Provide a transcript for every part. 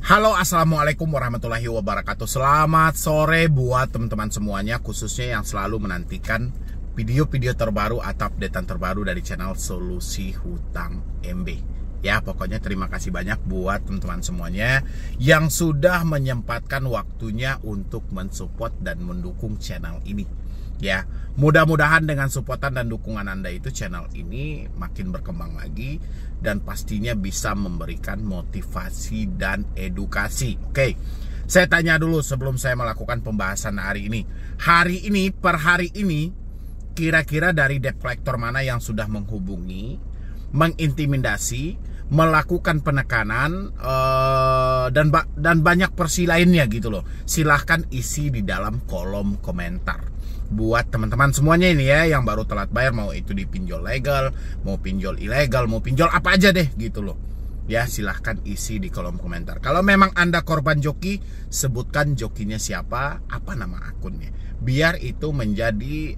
Halo, assalamualaikum warahmatullahi wabarakatuh. Selamat sore buat teman-teman semuanya, khususnya yang selalu menantikan video-video terbaru atau updatean terbaru dari channel Solusi Hutang MB. Ya, pokoknya terima kasih banyak buat teman-teman semuanya yang sudah menyempatkan waktunya untuk mensupport dan mendukung channel ini. Ya, mudah-mudahan dengan supportan dan dukungan Anda itu channel ini makin berkembang lagi dan pastinya bisa memberikan motivasi dan edukasi. Oke, saya tanya dulu sebelum saya melakukan pembahasan hari ini. Hari ini, per hari ini, kira-kira dari debt collector mana yang sudah menghubungi, mengintimidasi, melakukan penekanan, dan banyak versi lainnya gitu loh. Silahkan isi di dalam kolom komentar. Buat teman-teman semuanya ini ya, yang baru telat bayar, mau itu di pinjol legal, mau pinjol ilegal, mau pinjol apa aja deh gitu loh. Ya, silahkan isi di kolom komentar. Kalau memang Anda korban joki, sebutkan jokinya siapa, apa nama akunnya. Biar itu menjadi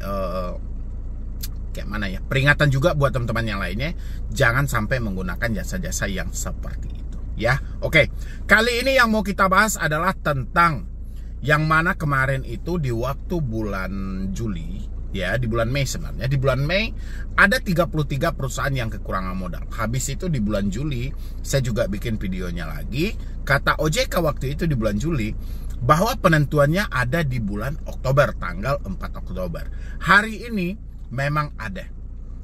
kayak mana ya, peringatan juga buat teman-teman yang lainnya. Jangan sampai menggunakan jasa-jasa yang seperti itu ya. Oke, kali ini yang mau kita bahas adalah tentang yang mana kemarin itu di waktu bulan Juli, ya di bulan Mei sebenarnya. Di bulan Mei ada 33 perusahaan yang kekurangan modal. Habis itu di bulan Juli saya juga bikin videonya lagi. Kata OJK waktu itu di bulan Juli bahwa penentuannya ada di bulan Oktober, tanggal 4 Oktober. Hari ini memang ada.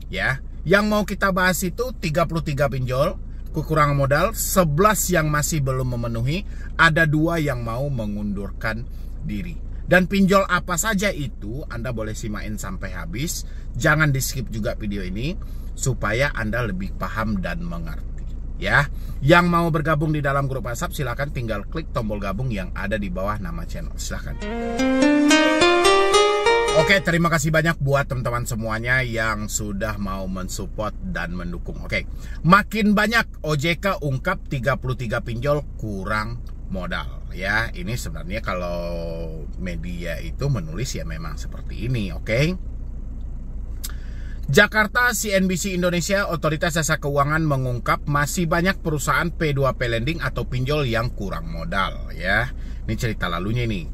Ya, yang mau kita bahas itu 33 pinjol kekurangan modal, 11 yang masih belum memenuhi, ada 2 yang mau mengundurkan diri. Dan pinjol apa saja itu Anda boleh simain sampai habis. Jangan di skip juga video ini supaya Anda lebih paham dan mengerti ya. Yang mau bergabung di dalam grup WhatsApp silahkan tinggal klik tombol gabung yang ada di bawah nama channel. Silahkan. Oke, terima kasih banyak buat teman-teman semuanya yang sudah mau mensupport dan mendukung. Oke, makin banyak OJK ungkap 33 pinjol kurang modal. Ya, ini sebenarnya kalau media itu menulis ya memang seperti ini, oke. Jakarta CNBC Indonesia, Otoritas Jasa Keuangan mengungkap masih banyak perusahaan P2P lending atau pinjol yang kurang modal ya. Ini cerita lalunya ini.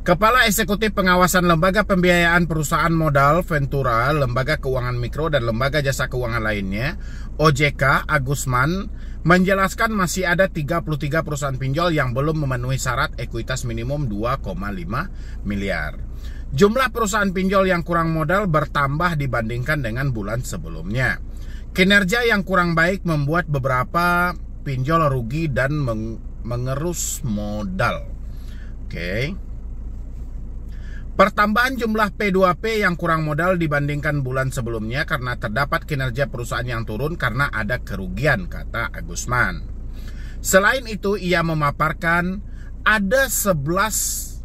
Kepala Eksekutif Pengawasan Lembaga Pembiayaan Perusahaan Modal Ventura, Lembaga Keuangan Mikro, dan Lembaga Jasa Keuangan lainnya, OJK, Agusman, menjelaskan masih ada 33 perusahaan pinjol yang belum memenuhi syarat ekuitas minimum 2,5 miliar. Jumlah perusahaan pinjol yang kurang modal bertambah dibandingkan dengan bulan sebelumnya. Kinerja yang kurang baik membuat beberapa pinjol rugi dan mengerus modal. Oke. Pertambahan jumlah P2P yang kurang modal dibandingkan bulan sebelumnya karena terdapat kinerja perusahaan yang turun karena ada kerugian, kata Agusman. Selain itu, ia memaparkan ada 11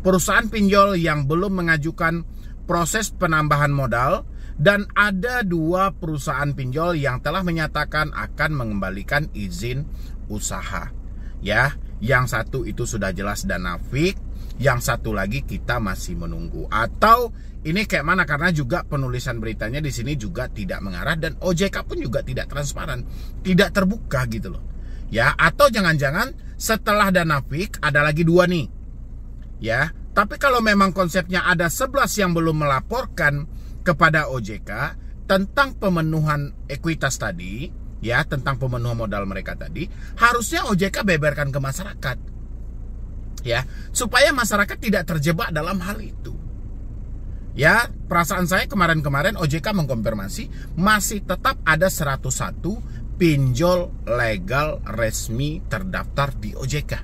perusahaan pinjol yang belum mengajukan proses penambahan modal dan ada 2 perusahaan pinjol yang telah menyatakan akan mengembalikan izin usaha. Ya, yang satu itu sudah jelas dan nafik. Yang satu lagi kita masih menunggu. Atau ini kayak mana, karena juga penulisan beritanya di sini juga tidak mengarah dan OJK pun juga tidak transparan, tidak terbuka gitu loh. Ya, atau jangan-jangan setelah Danafik ada lagi 2 nih. Ya, tapi kalau memang konsepnya ada 11 yang belum melaporkan kepada OJK tentang pemenuhan ekuitas tadi, ya, tentang pemenuhan modal mereka tadi, harusnya OJK beberkan ke masyarakat. Ya, supaya masyarakat tidak terjebak dalam hal itu. Ya, perasaan saya kemarin-kemarin OJK mengkonfirmasi masih tetap ada 101 pinjol legal resmi terdaftar di OJK.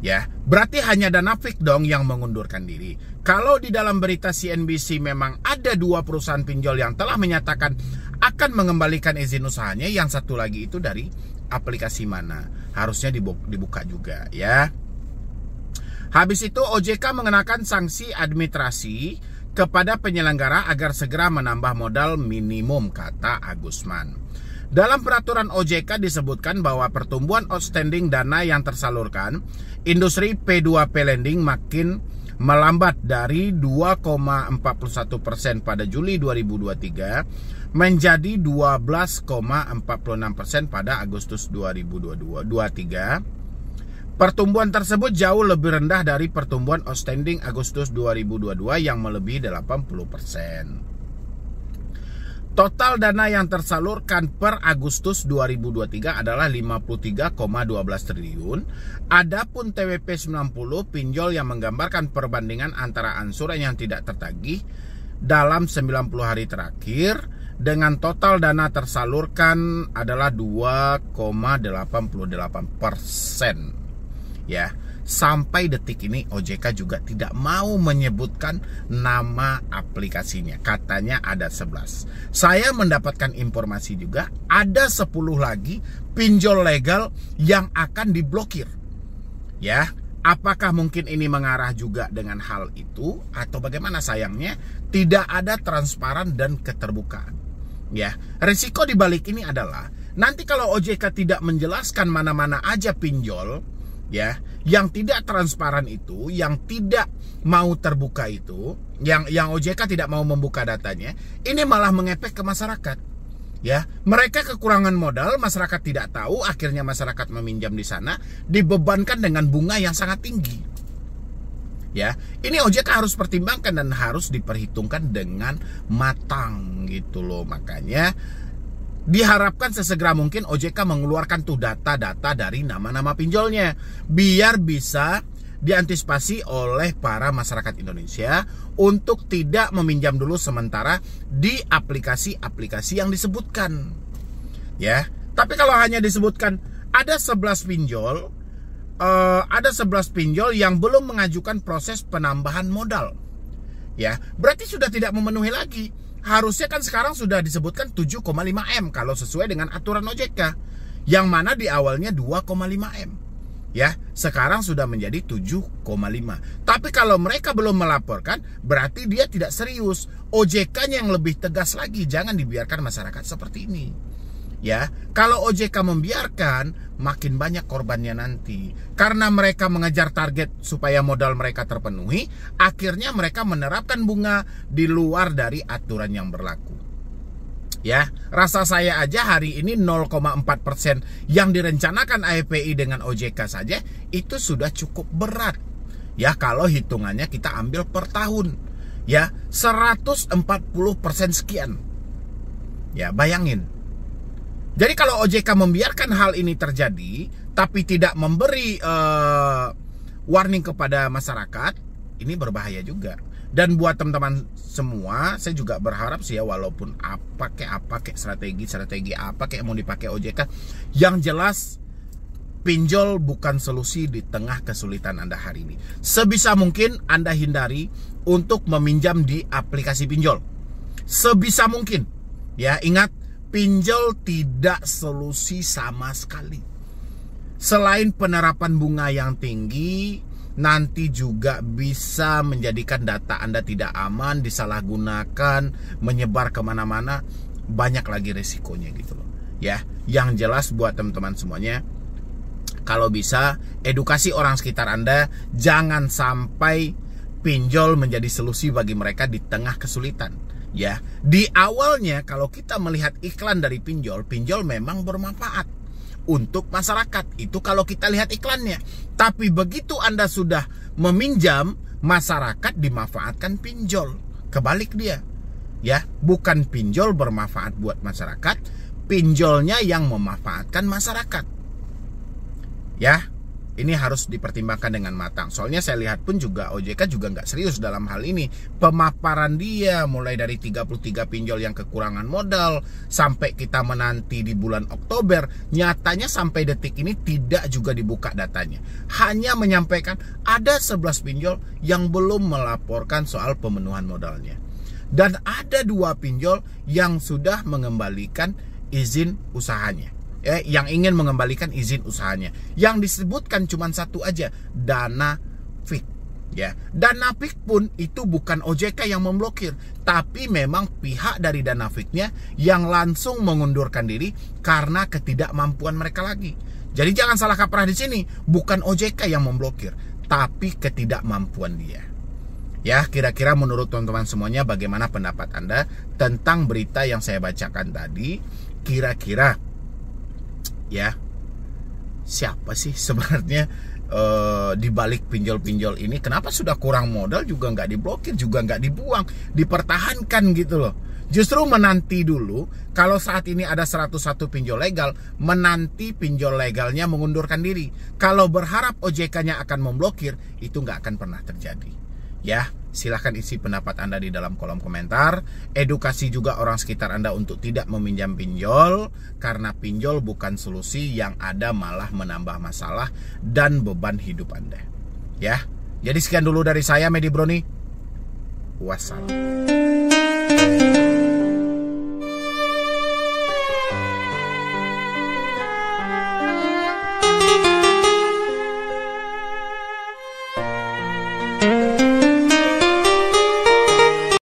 Ya, berarti hanya Danafik dong yang mengundurkan diri. Kalau di dalam berita CNBC memang ada 2 perusahaan pinjol yang telah menyatakan akan mengembalikan izin usahanya, yang satu lagi itu dari aplikasi mana? Harusnya dibuka juga ya. Habis itu OJK mengenakan sanksi administrasi kepada penyelenggara agar segera menambah modal minimum, kata Agusman. Dalam peraturan OJK disebutkan bahwa pertumbuhan outstanding dana yang tersalurkan industri P2P lending makin melambat dari 2,41% pada Juli 2023 menjadi 12,46% pada Agustus 2023 Pertumbuhan tersebut jauh lebih rendah dari pertumbuhan outstanding Agustus 2022 yang melebihi 80%. Total dana yang tersalurkan per Agustus 2023 adalah 53,12 triliun. Adapun TWP 90 pinjol yang menggambarkan perbandingan antara angsuran yang tidak tertagih dalam 90 hari terakhir dengan total dana tersalurkan adalah 2,88%. Ya, sampai detik ini OJK juga tidak mau menyebutkan nama aplikasinya. Katanya ada 11. Saya mendapatkan informasi juga ada 10 lagi pinjol legal yang akan diblokir. Ya, apakah mungkin ini mengarah juga dengan hal itu atau bagaimana? Sayangnya tidak ada transparan dan keterbukaan. Ya, risiko di balik ini adalah nanti kalau OJK tidak menjelaskan mana-mana aja pinjol ya, yang tidak transparan itu, yang tidak mau terbuka itu, yang OJK tidak mau membuka datanya, ini malah mengepek ke masyarakat. Ya, mereka kekurangan modal, masyarakat tidak tahu, akhirnya masyarakat meminjam di sana, dibebankan dengan bunga yang sangat tinggi. Ya, ini OJK harus pertimbangkan dan harus diperhitungkan dengan matang gitu loh. Makanya diharapkan sesegera mungkin OJK mengeluarkan tuh data-data dari nama-nama pinjolnya biar bisa diantisipasi oleh para masyarakat Indonesia untuk tidak meminjam dulu sementara di aplikasi-aplikasi yang disebutkan. Ya, tapi kalau hanya disebutkan ada 11 pinjol, yang belum mengajukan proses penambahan modal. Ya, berarti sudah tidak memenuhi lagi. Harusnya kan sekarang sudah disebutkan 7,5M kalau sesuai dengan aturan OJK. Yang mana di awalnya 2,5M. Ya, sekarang sudah menjadi 7,5. Tapi kalau mereka belum melaporkan, berarti dia tidak serius. OJK-nya yang lebih tegas lagi, jangan dibiarkan masyarakat seperti ini. Ya, kalau OJK membiarkan, makin banyak korbannya nanti. Karena mereka mengejar target supaya modal mereka terpenuhi, akhirnya mereka menerapkan bunga di luar dari aturan yang berlaku. Ya, rasa saya aja hari ini 0,4% yang direncanakan AFPI dengan OJK saja itu sudah cukup berat. Ya, kalau hitungannya kita ambil per tahun. Ya, 140% sekian. Ya, bayangin. Jadi kalau OJK membiarkan hal ini terjadi, tapi tidak memberi warning kepada masyarakat, ini berbahaya juga. Dan buat teman-teman semua, saya juga berharap sih ya, walaupun apa kayak strategi apa kayak mau dipakai OJK, yang jelas pinjol bukan solusi di tengah kesulitan Anda hari ini. Sebisa mungkin Anda hindari untuk meminjam di aplikasi pinjol. Sebisa mungkin. Ya, ingat, pinjol tidak solusi sama sekali. Selain penerapan bunga yang tinggi, nanti juga bisa menjadikan data Anda tidak aman, disalahgunakan, menyebar kemana-mana. Banyak lagi resikonya gitu loh. Ya, yang jelas buat teman-teman semuanya, kalau bisa edukasi orang sekitar Anda, jangan sampai pinjol menjadi solusi bagi mereka di tengah kesulitan. Ya, di awalnya kalau kita melihat iklan dari pinjol memang bermanfaat untuk masyarakat. Itu kalau kita lihat iklannya. Tapi begitu Anda sudah meminjam, masyarakat dimanfaatkan pinjol. Kebalik dia. Ya, bukan pinjol bermanfaat buat masyarakat, pinjolnya yang memanfaatkan masyarakat. Ya, ini harus dipertimbangkan dengan matang. Soalnya saya lihat pun juga OJK juga nggak serius dalam hal ini. Pemaparan dia mulai dari 33 pinjol yang kekurangan modal sampai kita menanti di bulan Oktober, nyatanya sampai detik ini tidak juga dibuka datanya. Hanya menyampaikan ada 11 pinjol yang belum melaporkan soal pemenuhan modalnya. Dan ada 2 pinjol yang sudah mengembalikan izin usahanya. Yang ingin mengembalikan izin usahanya. Yang disebutkan cuma satu aja, dana fik. Ya, dana fik pun itu bukan OJK yang memblokir, tapi memang pihak dari dana fiknya yang langsung mengundurkan diri karena ketidakmampuan mereka lagi. Jadi jangan salah kaprah di sini, bukan OJK yang memblokir, tapi ketidakmampuan dia. Ya, kira-kira menurut teman-teman semuanya bagaimana pendapat Anda tentang berita yang saya bacakan tadi? Kira-kira ya, siapa sih sebenarnya di balik pinjol-pinjol ini? Kenapa sudah kurang modal juga nggak diblokir, juga nggak dibuang, dipertahankan gitu loh. Justru menanti dulu, kalau saat ini ada 101 pinjol legal, menanti pinjol legalnya mengundurkan diri. Kalau berharap OJK-nya akan memblokir, itu nggak akan pernah terjadi. Ya, silahkan isi pendapat Anda di dalam kolom komentar. Edukasi juga orang sekitar Anda untuk tidak meminjam pinjol, karena pinjol bukan solusi, yang ada malah menambah masalah dan beban hidup Anda. Ya, jadi sekian dulu dari saya, Medi Broni. Wassalam.